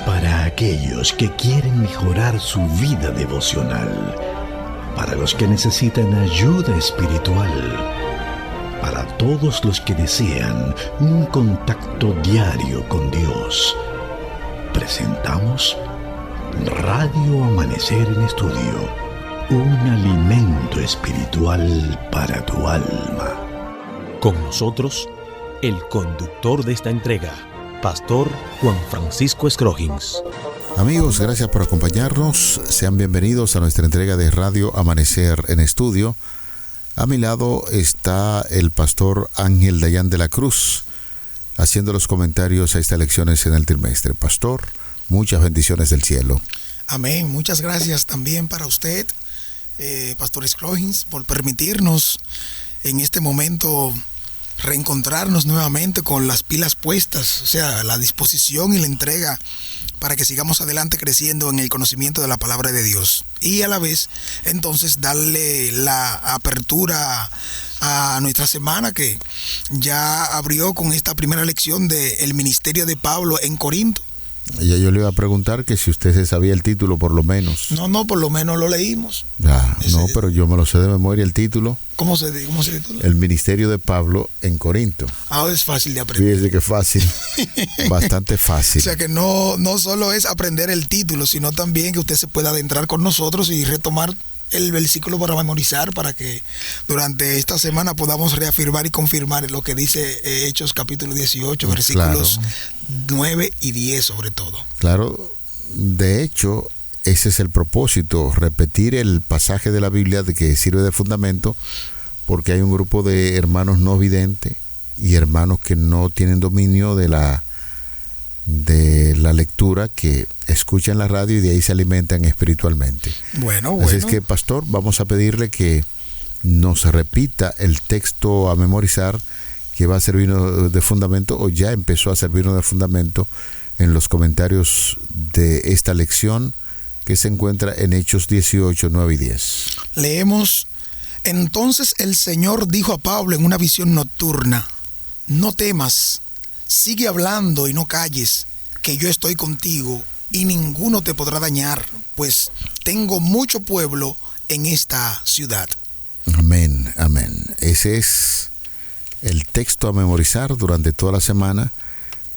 Para aquellos que quieren mejorar su vida devocional, para los que necesitan ayuda espiritual, para todos los que desean un contacto diario con Dios, presentamos Radio Amanecer en Estudio, un alimento espiritual para tu alma. Con nosotros, el conductor de esta entrega, Pastor Juan Francisco Scroggins. Amigos, gracias por acompañarnos. Sean bienvenidos a nuestra entrega de Radio Amanecer en Estudio. A mi lado está el pastor Ángel Dayan de la Cruz, haciendo los comentarios a estas lecciones en el trimestre. Pastor, muchas bendiciones del cielo. Amén. Muchas gracias también para usted, Pastor Scroggins, por permitirnos en este momento reencontrarnos nuevamente con las pilas puestas, o sea, la disposición y la entrega para que sigamos adelante creciendo en el conocimiento de la palabra de Dios. Y a la vez, entonces, darle la apertura a nuestra semana que ya abrió con esta primera lección del ministerio de Pablo en Corinto. Ya yo le iba a preguntar que si usted se sabía el título por lo menos. No, por lo menos lo leímos. No, pero yo me lo sé de memoria el título. ¿Cómo se titula? El ministerio de Pablo en Corinto. Es fácil de aprender. Fíjese que fácil, bastante fácil. O sea que no solo es aprender el título, sino también que usted se pueda adentrar con nosotros y retomar el versículo para memorizar, para que durante esta semana podamos reafirmar y confirmar lo que dice Hechos capítulo 18, versículos 9 y 10 sobre todo. Claro, de hecho, ese es el propósito, repetir el pasaje de la Biblia de que sirve de fundamento, porque hay un grupo de hermanos no videntes y hermanos que no tienen dominio de la lectura, que escuchan la radio y de ahí se alimentan espiritualmente. Bueno. Así es que, pastor, vamos a pedirle que nos repita el texto a memorizar, que va a servirnos de fundamento, o ya empezó a servirnos de fundamento en los comentarios de esta lección que se encuentra en Hechos 18, 9 y 10. Leemos: Entonces el Señor dijo a Pablo en una visión nocturna: No temas, sigue hablando y no calles, que yo estoy contigo y ninguno te podrá dañar, pues tengo mucho pueblo en esta ciudad. Amén, amén. Ese es el texto a memorizar durante toda la semana.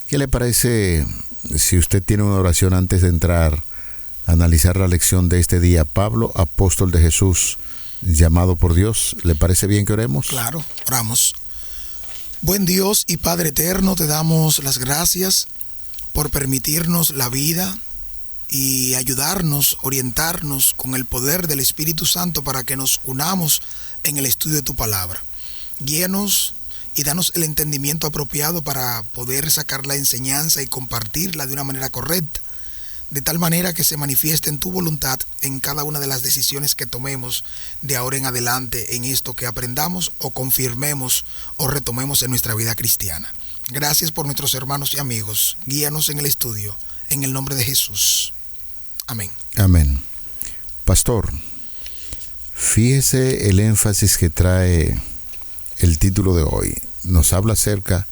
¿Qué le parece si usted tiene una oración antes de entrar a analizar la lección de este día? Pablo, apóstol de Jesús, llamado por Dios. ¿Le parece bien que oremos? Claro, oramos. Buen Dios y Padre eterno, te damos las gracias por permitirnos la vida y ayudarnos, orientarnos con el poder del Espíritu Santo para que nos unamos en el estudio de tu palabra. Guíanos y danos el entendimiento apropiado para poder sacar la enseñanza y compartirla de una manera correcta, de tal manera que se manifieste en tu voluntad en cada una de las decisiones que tomemos de ahora en adelante en esto que aprendamos o confirmemos o retomemos en nuestra vida cristiana. Gracias por nuestros hermanos y amigos. Guíanos en el estudio, en el nombre de Jesús. Amén. Amén. Pastor, fíjese el énfasis que trae el título de hoy. Nos habla acerca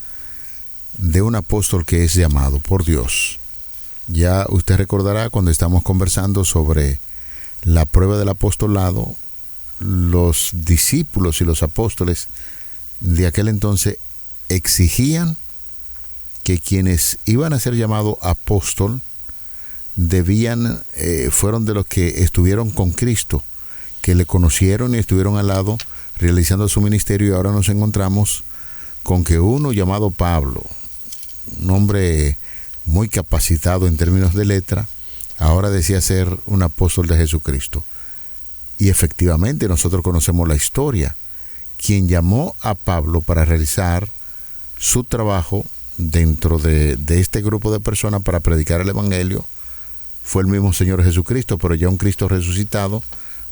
de un apóstol que es llamado por Dios. Ya usted recordará cuando estamos conversando sobre la prueba del apostolado, los discípulos y los apóstoles de aquel entonces exigían que quienes iban a ser llamados apóstol fueron de los que estuvieron con Cristo, que le conocieron y estuvieron al lado realizando su ministerio, y ahora nos encontramos con que uno llamado Pablo, un hombre muy capacitado en términos de letra, ahora decía ser un apóstol de Jesucristo. Y efectivamente nosotros conocemos la historia. Quien llamó a Pablo para realizar su trabajo dentro de este grupo de personas para predicar el evangelio fue el mismo Señor Jesucristo, pero ya un Cristo resucitado,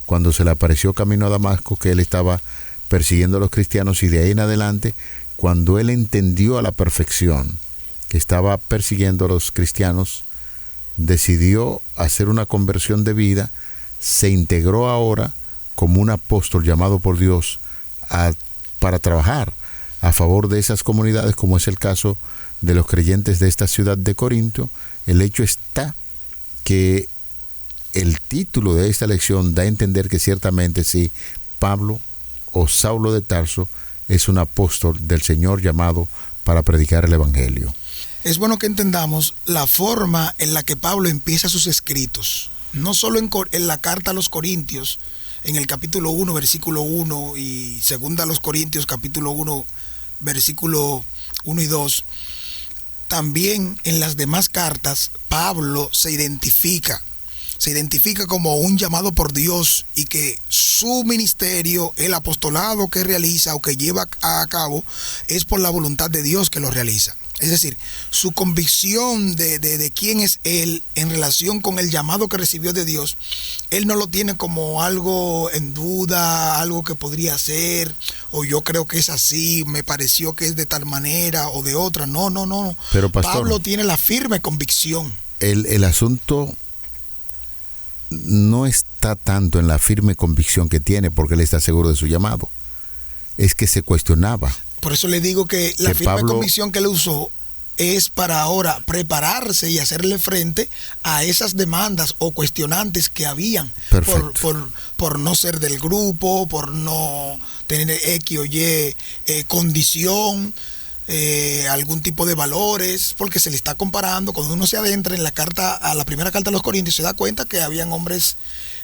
cuando se le apareció camino a Damasco, que él estaba persiguiendo a los cristianos, y de ahí en adelante, cuando él entendió a la perfección que estaba persiguiendo a los cristianos, decidió hacer una conversión de vida, se integró ahora como un apóstol llamado por Dios para trabajar a favor de esas comunidades, como es el caso de los creyentes de esta ciudad de Corinto. El hecho está que el título de esta lección da a entender que ciertamente sí, Pablo o Saulo de Tarso es un apóstol del Señor llamado para predicar el Evangelio. Es bueno que entendamos la forma en la que Pablo empieza sus escritos. No solo en la carta a los Corintios, en el capítulo 1, versículo 1, y segunda a los Corintios, capítulo 1, versículo 1 y 2. También en las demás cartas, Pablo se identifica como un llamado por Dios y que su ministerio, el apostolado que realiza o que lleva a cabo, es por la voluntad de Dios que lo realiza. Es decir, su convicción de quién es él en relación con el llamado que recibió de Dios, él no lo tiene como algo en duda, algo que podría ser, o yo creo que es así, me pareció que es de tal manera o de otra. No. Pero, pastor, Pablo tiene la firme convicción. El asunto no está tanto en la firme convicción que tiene, porque él está seguro de su llamado. Es que se cuestionaba. Por eso le digo que la firme convicción que él usó es para ahora prepararse y hacerle frente a esas demandas o cuestionantes que habían por no ser del grupo, por no tener X o Y condición, algún tipo de valores, porque se le está comparando. Cuando uno se adentra en la primera carta a los Corintios, se da cuenta que habían hombres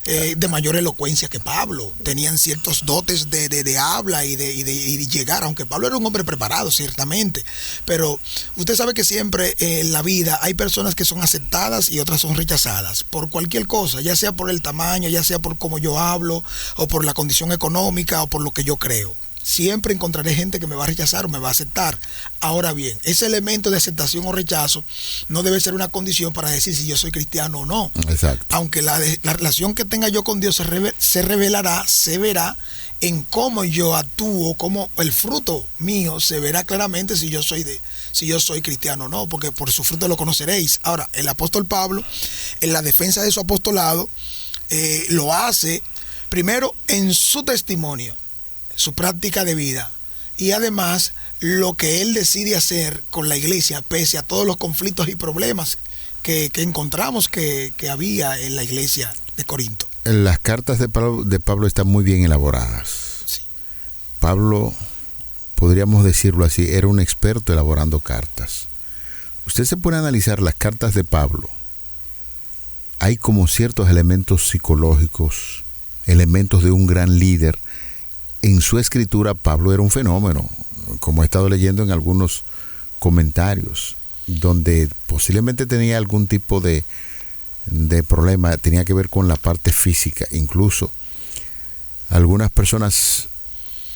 de mayor elocuencia que Pablo, tenían ciertos dotes de habla y de llegar, aunque Pablo era un hombre preparado, ciertamente, pero usted sabe que siempre en la vida hay personas que son aceptadas y otras son rechazadas, por cualquier cosa, ya sea por el tamaño, ya sea por cómo yo hablo, o por la condición económica, o por lo que yo creo. Siempre encontraré gente que me va a rechazar o me va a aceptar. Ahora bien, ese elemento de aceptación o rechazo no debe ser una condición para decir si yo soy cristiano o no. Exacto. Aunque la relación que tenga yo con Dios se revelará, se verá en cómo yo actúo, cómo el fruto mío se verá claramente si yo soy cristiano o no, porque por su fruto lo conoceréis. Ahora, el apóstol Pablo, en la defensa de su apostolado, lo hace primero en su testimonio, su práctica de vida, y además lo que él decide hacer con la iglesia pese a todos los conflictos y problemas que encontramos que había en la iglesia de Corinto. Las cartas de Pablo están muy bien elaboradas. Sí. Pablo, podríamos decirlo así, era un experto elaborando cartas. Usted se puede analizar las cartas de Pablo. Hay como ciertos elementos psicológicos, elementos de un gran líder. En su escritura, Pablo era un fenómeno, como he estado leyendo en algunos comentarios, donde posiblemente tenía algún tipo de problema, tenía que ver con la parte física. Incluso algunas personas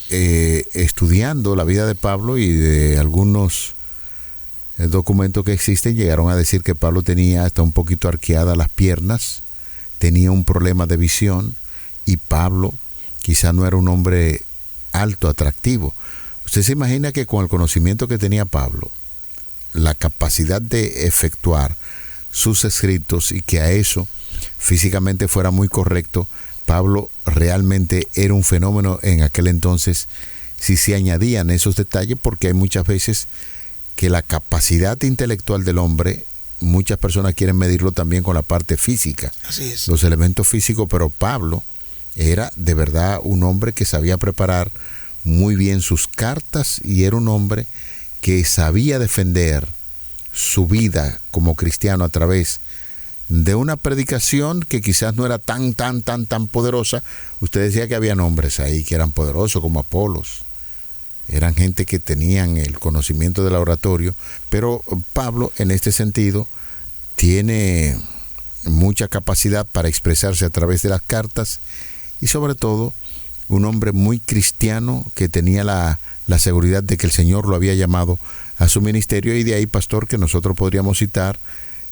estudiando la vida de Pablo y de algunos documentos que existen, llegaron a decir que Pablo tenía hasta un poquito arqueadas las piernas, tenía un problema de visión, y Pablo quizá no era un hombre alto, atractivo. Usted se imagina que con el conocimiento que tenía Pablo, la capacidad de efectuar sus escritos y que a eso físicamente fuera muy correcto, Pablo realmente era un fenómeno en aquel entonces, si se añadían esos detalles, porque hay muchas veces que la capacidad intelectual del hombre, muchas personas quieren medirlo también con la parte física. Así es. Los elementos físicos, pero Pablo era de verdad un hombre que sabía preparar muy bien sus cartas, y era un hombre que sabía defender su vida como cristiano a través de una predicación que quizás no era tan poderosa. Usted decía que había hombres ahí que eran poderosos, como Apolos. Eran gente que tenían el conocimiento del oratorio, pero Pablo en este sentido tiene mucha capacidad para expresarse a través de las cartas, y sobre todo un hombre muy cristiano que tenía la seguridad de que el Señor lo había llamado a su ministerio. Y de ahí, pastor, que nosotros podríamos citar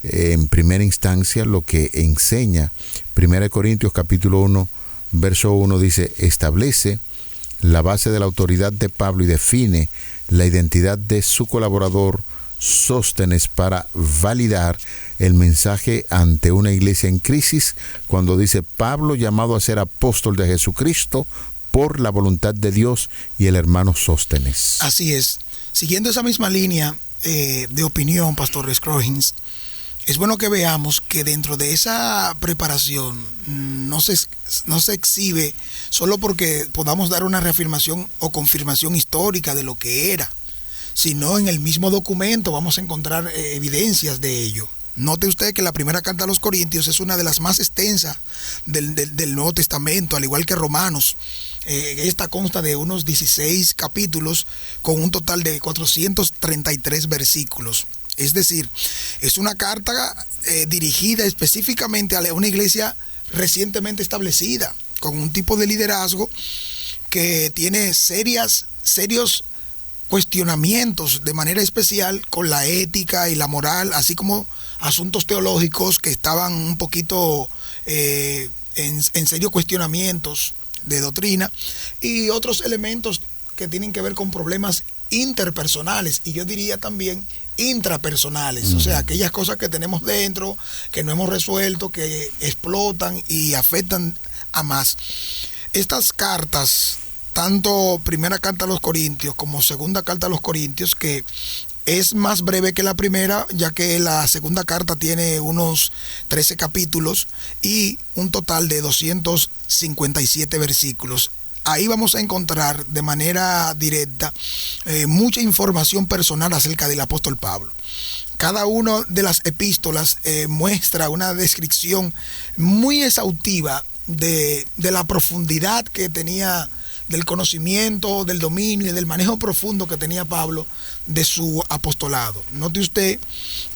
en primera instancia lo que enseña 1 Corintios capítulo 1, verso 1, dice: establece la base de la autoridad de Pablo y define la identidad de su colaborador Sóstenes para validar el mensaje ante una iglesia en crisis, cuando dice: Pablo, llamado a ser apóstol de Jesucristo por la voluntad de Dios, y el hermano Sóstenes. Así es. Siguiendo esa misma línea, de opinión, Pastor Scroggins, es bueno que veamos que dentro de esa preparación no se exhibe solo porque podamos dar una reafirmación o confirmación histórica de lo que era, sino en el mismo documento vamos a encontrar evidencias de ello. Note usted que la primera carta a los Corintios es una de las más extensas del Nuevo Testamento, al igual que Romanos. Esta consta de unos 16 capítulos con un total de 433 versículos. Es decir, es una carta dirigida específicamente a una iglesia recientemente establecida, con un tipo de liderazgo que tiene serios cuestionamientos de manera especial con la ética y la moral, así como asuntos teológicos que estaban un poquito en serios cuestionamientos de doctrina, y otros elementos que tienen que ver con problemas interpersonales, y yo diría también intrapersonales, o sea, aquellas cosas que tenemos dentro, que no hemos resuelto, que explotan y afectan a más. Estas cartas, tanto primera carta a los Corintios como segunda carta a los Corintios, que es más breve que la primera, ya que la segunda carta tiene unos 13 capítulos y un total de 257 versículos. Ahí vamos a encontrar de manera directa mucha información personal acerca del apóstol Pablo. Cada una de las epístolas muestra una descripción muy exhaustiva de la profundidad que tenía, del conocimiento, del dominio y del manejo profundo que tenía Pablo de su apostolado. Note usted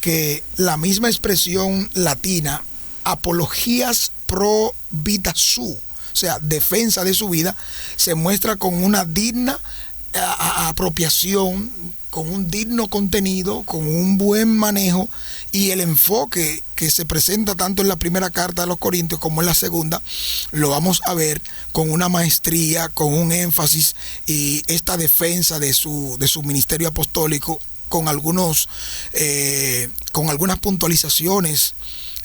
que la misma expresión latina, apologías pro vita su, o sea, defensa de su vida, se muestra con una digna apropiación, con un digno contenido, con un buen manejo, y el enfoque que se presenta tanto en la primera carta de los Corintios como en la segunda, lo vamos a ver con una maestría, con un énfasis, y esta defensa de su ministerio apostólico con algunas puntualizaciones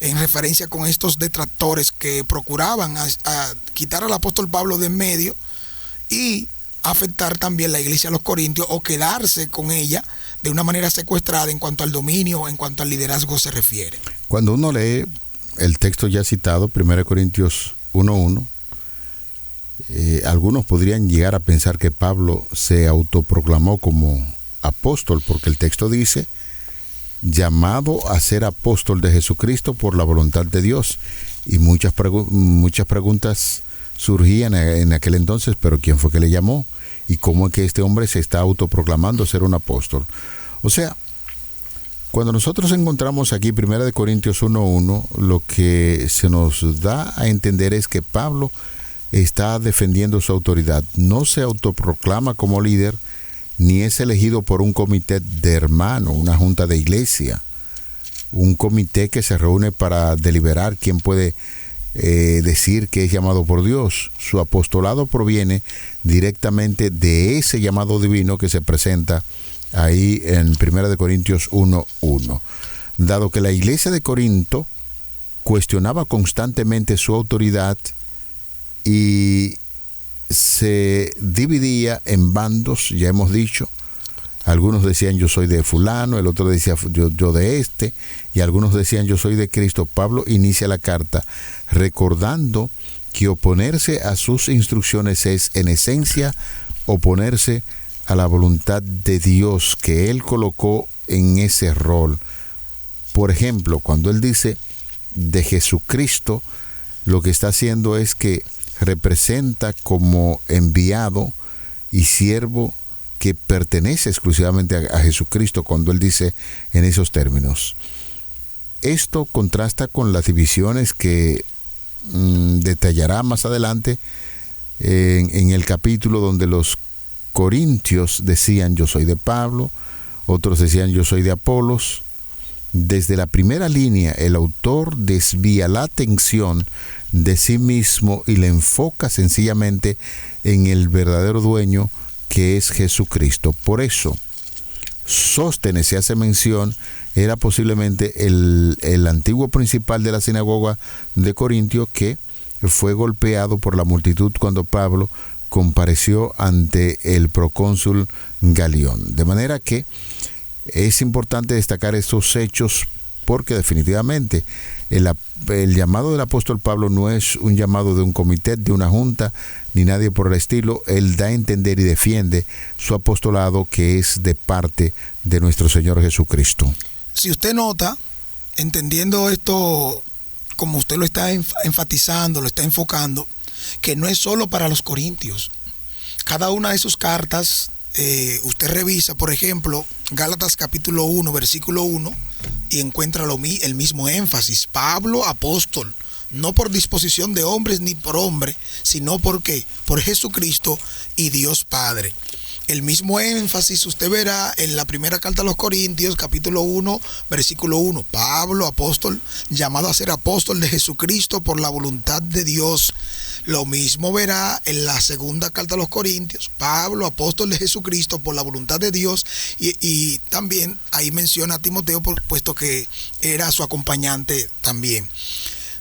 en referencia con estos detractores que procuraban a quitar al apóstol Pablo de en medio y afectar también la iglesia de los Corintios, o quedarse con ella de una manera secuestrada en cuanto al dominio, en cuanto al liderazgo se refiere. Cuando uno lee el texto ya citado, 1 Corintios 1:1, algunos podrían llegar a pensar que Pablo se autoproclamó como apóstol, porque el texto dice: llamado a ser apóstol de Jesucristo por la voluntad de Dios. Y muchas preguntas surgían en aquel entonces: ¿pero quién fue que le llamó? ¿Y cómo es que este hombre se está autoproclamando ser un apóstol? O sea, cuando nosotros encontramos aquí 1 Corintios 1:1, lo que se nos da a entender es que Pablo está defendiendo su autoridad. No se autoproclama como líder, ni es elegido por un comité de hermanos, una junta de iglesia, un comité que se reúne para deliberar quién puede decir que es llamado por Dios. Su apostolado proviene directamente de ese llamado divino que se presenta ahí en 1 Corintios 1:1. Dado que la iglesia de Corinto cuestionaba constantemente su autoridad y se dividía en bandos, ya hemos dicho. Algunos decían: yo soy de fulano, el otro decía yo de este, y algunos decían: yo soy de Cristo. Pablo inicia la carta recordando que oponerse a sus instrucciones es, en esencia, oponerse a la voluntad de Dios que Él colocó en ese rol. Por ejemplo, cuando Él dice de Jesucristo, lo que está haciendo es que representa como enviado y siervo que pertenece exclusivamente a Jesucristo cuando Él dice en esos términos. Esto contrasta con las divisiones que detallará más adelante en el capítulo, donde los corintios decían: yo soy de Pablo, otros decían: yo soy de Apolos. Desde la primera línea, el autor desvía la atención de sí mismo y le enfoca sencillamente en el verdadero dueño, que es Jesucristo. Por eso, Sóstenes, se hace mención, era posiblemente el antiguo principal de la sinagoga de Corintio, que fue golpeado por la multitud cuando Pablo compareció ante el procónsul Galión. De manera que Es importante destacar estos hechos porque definitivamente el llamado del apóstol Pablo no es un llamado de un comité, de una junta, ni nadie por el estilo. Él da a entender y defiende su apostolado, que es de parte de nuestro Señor Jesucristo. Si usted nota, entendiendo esto como usted lo está enfatizando, lo está enfocando, que no es solo para los corintios. Cada una de sus cartas, usted revisa, por ejemplo, Gálatas capítulo 1, versículo 1, y encuentra el mismo énfasis. Pablo, apóstol, no por disposición de hombres ni por hombre, sino porque por Jesucristo y Dios Padre. El mismo énfasis usted verá en la primera carta a los Corintios, capítulo 1, versículo 1. Pablo, apóstol, llamado a ser apóstol de Jesucristo por la voluntad de Dios. Lo mismo verá en la segunda carta a los Corintios. Pablo, apóstol de Jesucristo por la voluntad de Dios. Y también ahí menciona a Timoteo, puesto que era su acompañante también.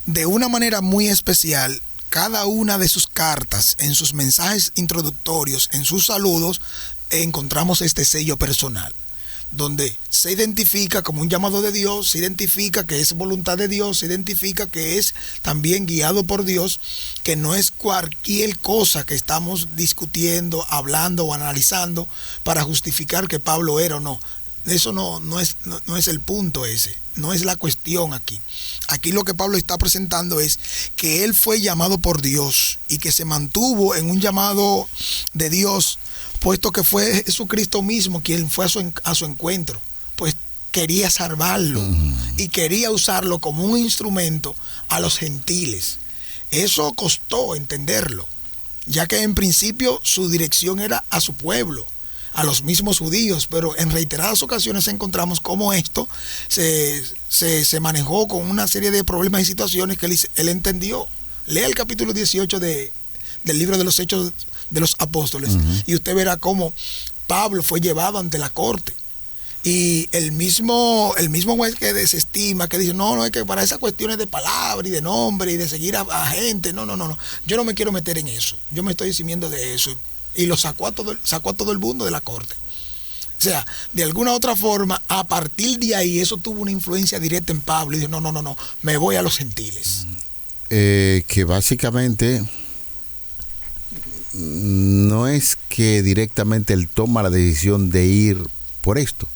De una manera muy especial, cada una de sus cartas, en sus mensajes introductorios, en sus saludos, encontramos este sello personal, donde se identifica como un llamado de Dios, se identifica que es voluntad de Dios, se identifica que es también guiado por Dios, que no es cualquier cosa que estamos discutiendo, hablando o analizando para justificar que Pablo era o no. Eso no es el punto ese, no es la cuestión aquí. Aquí lo que Pablo está presentando es que él fue llamado por Dios y que se mantuvo en un llamado de Dios, puesto que fue Jesucristo mismo quien fue a su encuentro, pues quería salvarlo y quería usarlo como un instrumento a los gentiles. Eso costó entenderlo, ya que en principio su dirección era a su pueblo, a los mismos judíos, pero en reiteradas ocasiones encontramos cómo esto se manejó con una serie de problemas y situaciones que él entendió. Lea el capítulo 18 del libro de los Hechos de los Apóstoles, y usted verá cómo Pablo fue llevado ante la corte. Y el mismo juez que desestima, que dice, no, es que para esas cuestiones de palabra y de nombre y de seguir a gente, no, yo no me quiero meter en eso, yo me estoy eximiendo de eso. Y lo sacó a todo el mundo de la corte. O sea, de alguna otra forma, a partir de ahí, eso tuvo una influencia directa en Pablo. Y dijo, no, me voy a los gentiles. Que básicamente no es que directamente él toma la decisión de ir por esto,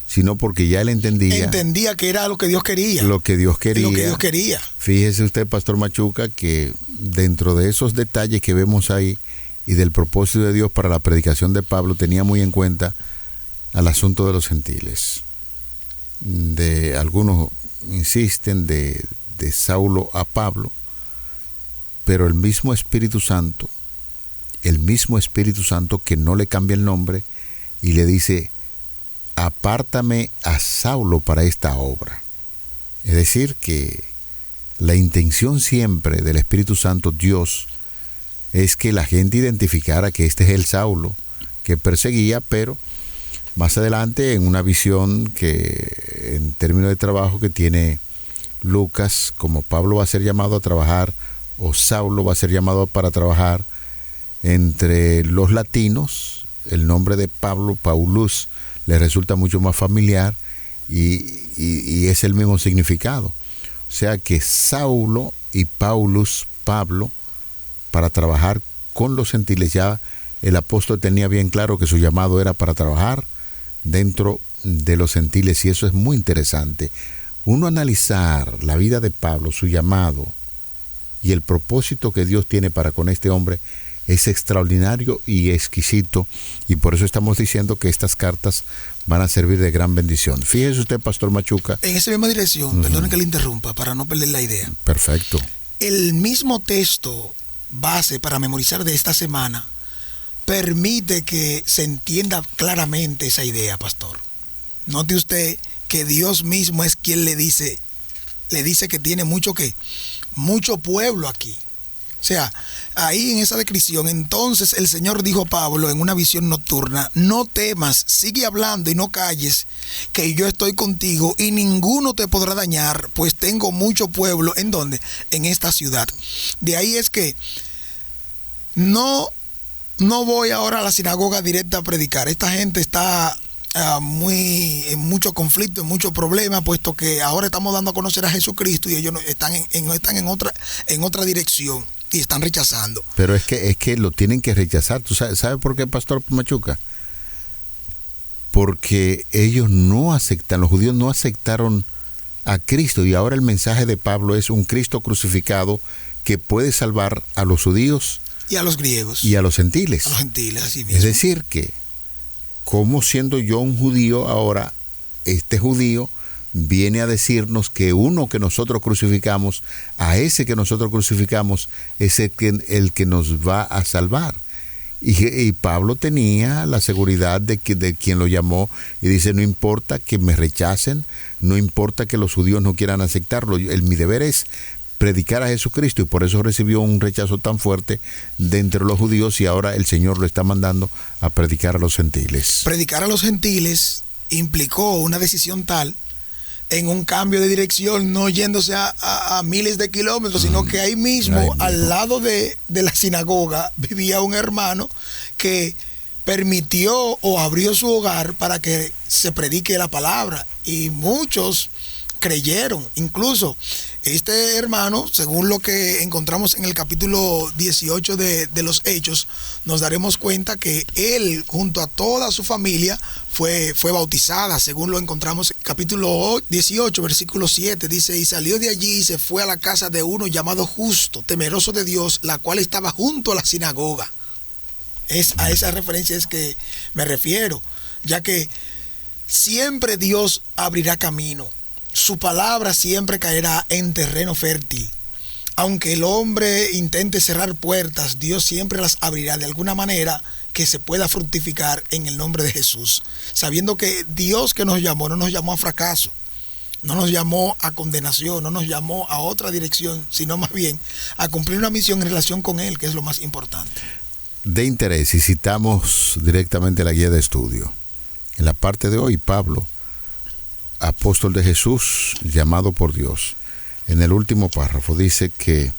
sino porque ya él entendía que era lo que Dios quería. Lo que Dios quería. Fíjese usted, Pastor Machuca, que dentro de esos detalles que vemos ahí, y del propósito de Dios para la predicación de Pablo, tenía muy en cuenta al asunto de los gentiles. Algunos insisten de Saulo a Pablo, pero el mismo Espíritu Santo que no le cambia el nombre y le dice, apártame a Saulo para esta obra. Es decir, que la intención siempre del Espíritu Santo, Dios, es que la gente identificara que este es el Saulo que perseguía, pero más adelante en una visión que en términos de trabajo que tiene Lucas, como Pablo va a ser llamado a trabajar, o Saulo va a ser llamado para trabajar entre los latinos, el nombre de Pablo, Paulus, le resulta mucho más familiar y es el mismo significado. O sea que Saulo y Paulus, Pablo, para trabajar con los gentiles. Ya el apóstol tenía bien claro que su llamado era para trabajar dentro de los gentiles, y eso es muy interesante. Uno analizar la vida de Pablo, su llamado y el propósito que Dios tiene para con este hombre es extraordinario y exquisito, y por eso estamos diciendo que estas cartas van a servir de gran bendición. Fíjese usted, Pastor Machuca. En esa misma dirección, perdone que le interrumpa para no perder la idea. Perfecto. El mismo texto base para memorizar de esta semana permite que se entienda claramente esa idea, pastor. Note usted que Dios mismo es quien le dice que tiene mucho pueblo aquí. O sea, ahí en esa descripción, entonces el Señor dijo a Pablo en una visión nocturna, no temas, sigue hablando y no calles, que yo estoy contigo y ninguno te podrá dañar, pues tengo mucho pueblo. ¿En dónde? En esta ciudad. De ahí es que no voy ahora a la sinagoga directa a predicar. Esta gente está en mucho conflicto, en mucho problema, puesto que ahora estamos dando a conocer a Jesucristo y ellos están en otra dirección y están rechazando. Pero es que lo tienen que rechazar. ¿Tú sabes por qué, Pastor Machuca? Porque ellos no aceptan, los judíos no aceptaron a Cristo, y ahora el mensaje de Pablo es un Cristo crucificado que puede salvar a los judíos y a los griegos y a los gentiles. A los gentiles, así mismo. Es decir que, como siendo yo un judío, ahora este judío viene a decirnos que uno que nosotros crucificamos, a ese que nosotros crucificamos, es el que nos va a salvar. Y Pablo tenía la seguridad de quien lo llamó, y dice: no importa que me rechacen, no importa que los judíos no quieran aceptarlo, mi deber es predicar a Jesucristo, y por eso recibió un rechazo tan fuerte de entre los judíos, y ahora el Señor lo está mandando a predicar a los gentiles. Predicar a los gentiles implicó una decisión tal, en un cambio de dirección, no yéndose a miles de kilómetros, sino que ahí mismo, al lado de la sinagoga, vivía un hermano que permitió o abrió su hogar para que se predique la palabra, y muchos creyeron. Incluso este hermano, según lo que encontramos en el capítulo 18 de los Hechos, nos daremos cuenta que él, junto a toda su familia, fue bautizada, según lo encontramos en el capítulo 18, versículo 7, dice: y salió de allí y se fue a la casa de uno llamado Justo, temeroso de Dios, la cual estaba junto a la sinagoga. A esa referencia es que me refiero, ya que siempre Dios abrirá camino. Su palabra siempre caerá en terreno fértil. Aunque el hombre intente cerrar puertas, Dios siempre las abrirá de alguna manera que se pueda fructificar en el nombre de Jesús. Sabiendo que Dios que nos llamó no nos llamó a fracaso, no nos llamó a condenación, no nos llamó a otra dirección, sino más bien a cumplir una misión en relación con Él, que es lo más importante. De interés, y citamos directamente la guía de estudio. En la parte de hoy, Pablo, apóstol de Jesús, llamado por Dios, en el último párrafo dice que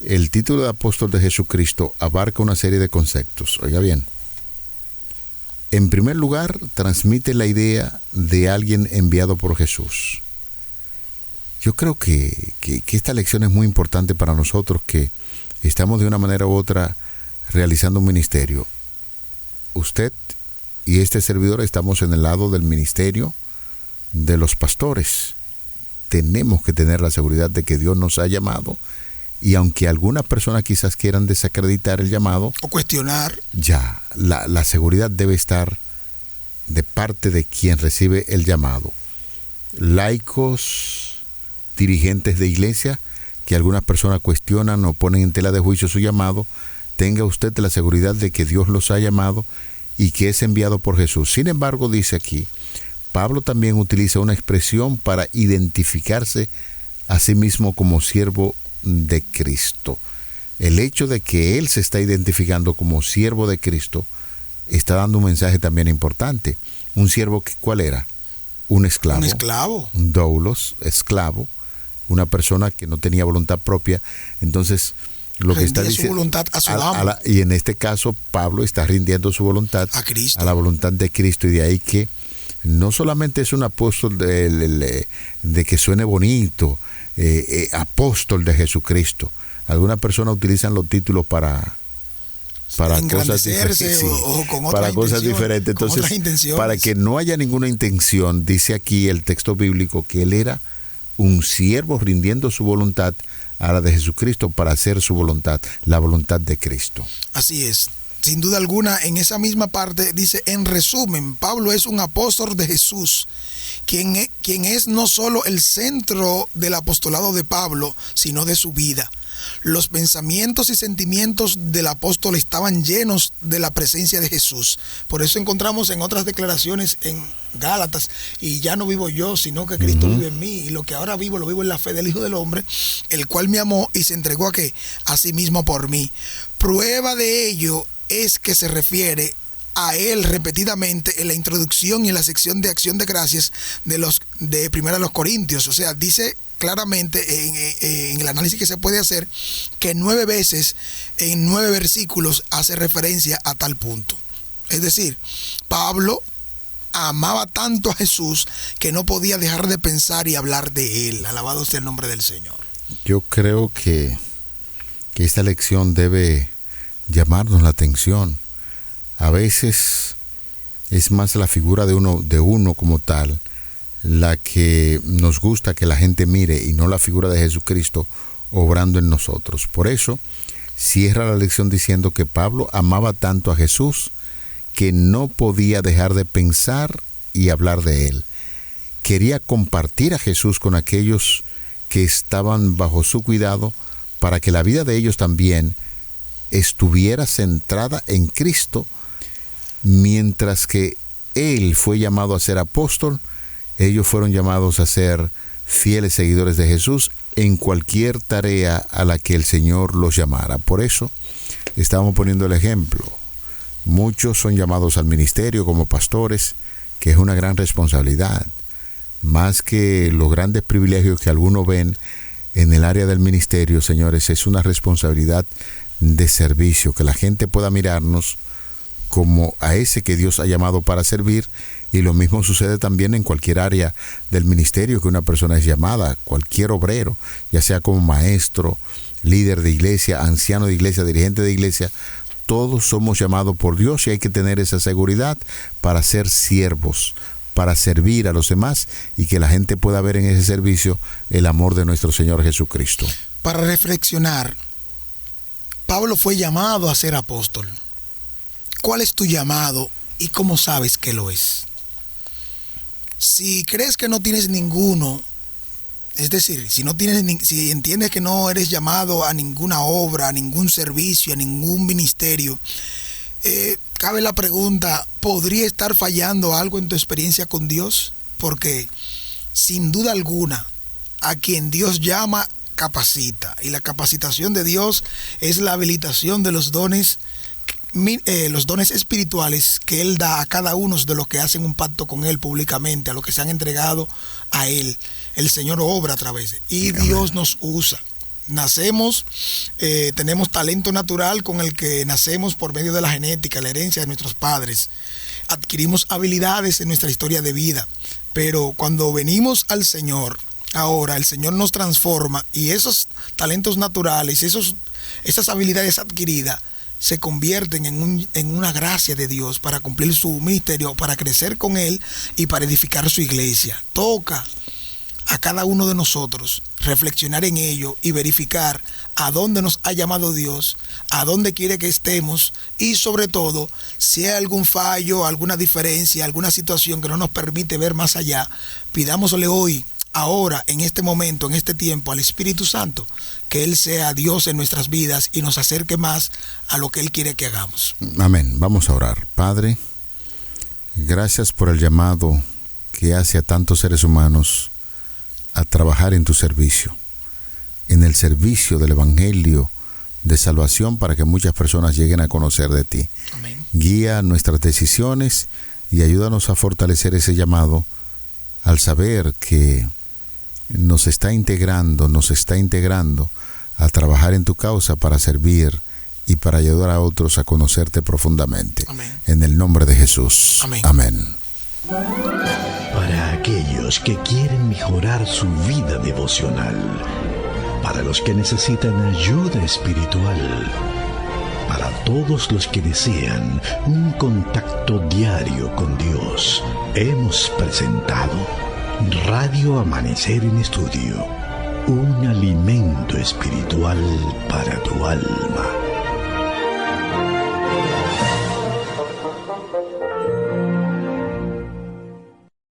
el título de apóstol de Jesucristo abarca una serie de conceptos. Oiga bien. En primer lugar, transmite la idea de alguien enviado por Jesús. Yo creo que esta lección es muy importante para nosotros, que estamos de una manera u otra realizando un ministerio. Usted y este servidor estamos en el lado del ministerio de los pastores. Tenemos que tener la seguridad de que Dios nos ha llamado, y aunque algunas personas quizás quieran desacreditar el llamado o cuestionar, ya la seguridad debe estar de parte de quien recibe el llamado. Laicos, dirigentes de iglesia, que algunas personas cuestionan o ponen en tela de juicio su llamado, tenga usted la seguridad de que Dios los ha llamado y que es enviado por Jesús. Sin embargo, dice aquí, Pablo también utiliza una expresión para identificarse a sí mismo como siervo de Cristo. El hecho de que él se está identificando como siervo de Cristo está dando un mensaje también importante. Un siervo, ¿cuál era? Un esclavo. Un esclavo. Un doulos, esclavo. Una persona que no tenía voluntad propia. Entonces, lo que está diciendo, su voluntad a su amo. Y en este caso, Pablo está rindiendo su voluntad a Cristo, a la voluntad de Cristo, y de ahí que no solamente es un apóstol de que suene bonito, apóstol de Jesucristo. Algunas personas utilizan los títulos para cosas diferentes, para cosas diferentes. Entonces, para que no haya ninguna intención, dice aquí el texto bíblico que él era un siervo rindiendo su voluntad a la de Jesucristo para hacer su voluntad, la voluntad de Cristo. Así es. Sin duda alguna, en esa misma parte dice: en resumen, Pablo es un apóstol de Jesús, quien es no solo el centro del apostolado de Pablo, sino de su vida. Los pensamientos y sentimientos del apóstol estaban llenos de la presencia de Jesús. Por eso encontramos en otras declaraciones en Gálatas: y ya no vivo yo, sino que Cristo vive en mí, y lo que ahora vivo, lo vivo en la fe del Hijo del Hombre, el cual me amó y se entregó a sí mismo por mí. Prueba de ello es que se refiere a él repetidamente en la introducción y en la sección de acción de gracias de Primera de los Corintios. O sea, dice claramente en el análisis que se puede hacer que 9 veces en 9 versículos hace referencia a tal punto. Es decir, Pablo amaba tanto a Jesús que no podía dejar de pensar y hablar de él. Alabado sea el nombre del Señor. Yo creo que esta lección debe llamarnos la atención. A veces es más la figura de uno como tal la que nos gusta que la gente mire y no la figura de Jesucristo obrando en nosotros. Por eso cierra la lección diciendo que Pablo amaba tanto a Jesús que no podía dejar de pensar y hablar de él. Quería compartir a Jesús con aquellos que estaban bajo su cuidado para que la vida de ellos también estuviera centrada en Cristo. Mientras que él fue llamado a ser apóstol, ellos fueron llamados a ser fieles seguidores de Jesús en cualquier tarea a la que el Señor los llamara. Por eso estamos poniendo el ejemplo. Muchos son llamados al ministerio como pastores, que es una gran responsabilidad. Más que los grandes privilegios que algunos ven en el área del ministerio, señores, es una responsabilidad de servicio, que la gente pueda mirarnos como a ese que Dios ha llamado para servir. Y lo mismo sucede también en cualquier área del ministerio que una persona es llamada, cualquier obrero, ya sea como maestro, líder de iglesia, anciano de iglesia, dirigente de iglesia. Todos somos llamados por Dios y hay que tener esa seguridad para ser siervos, para servir a los demás y que la gente pueda ver en ese servicio el amor de nuestro Señor Jesucristo. Para reflexionar, Pablo fue llamado a ser apóstol. ¿Cuál es tu llamado y cómo sabes que lo es? Si crees que no tienes ninguno, es decir, si entiendes que no eres llamado a ninguna obra, a ningún servicio, a ningún ministerio, cabe la pregunta, ¿podría estar fallando algo en tu experiencia con Dios? Porque sin duda alguna, a quien Dios llama, capacita. Y la capacitación de Dios es la habilitación de los dones espirituales que Él da a cada uno de los que hacen un pacto con Él públicamente, a los que se han entregado a Él. El Señor obra a través de Él y Dios nos usa. Nacemos, tenemos talento natural con el que nacemos por medio de la genética, la herencia de nuestros padres. Adquirimos habilidades en nuestra historia de vida, pero cuando venimos al Señor, ahora el Señor nos transforma y esos talentos naturales, esas habilidades adquiridas, se convierten en una gracia de Dios para cumplir su ministerio, para crecer con Él y para edificar su iglesia. Toca a cada uno de nosotros reflexionar en ello y verificar a dónde nos ha llamado Dios, a dónde quiere que estemos y sobre todo, si hay algún fallo, alguna diferencia, alguna situación que no nos permite ver más allá, pidámosle hoy, ahora, en este momento, en este tiempo, al Espíritu Santo, que Él sea Dios en nuestras vidas y nos acerque más a lo que Él quiere que hagamos. Amén. Vamos a orar. Padre, gracias por el llamado que hace a tantos seres humanos a trabajar en tu servicio, en el servicio del Evangelio de salvación para que muchas personas lleguen a conocer de ti. Amén. Guía nuestras decisiones y ayúdanos a fortalecer ese llamado al saber que nos está integrando a trabajar en tu causa para servir y para ayudar a otros a conocerte profundamente. Amén. En el nombre de Jesús. Amén. Amén. Para aquellos que quieren mejorar su vida devocional, para los que necesitan ayuda espiritual, para todos los que desean un contacto diario con Dios, hemos presentado Radio Amanecer en Estudio, un alimento espiritual para tu alma.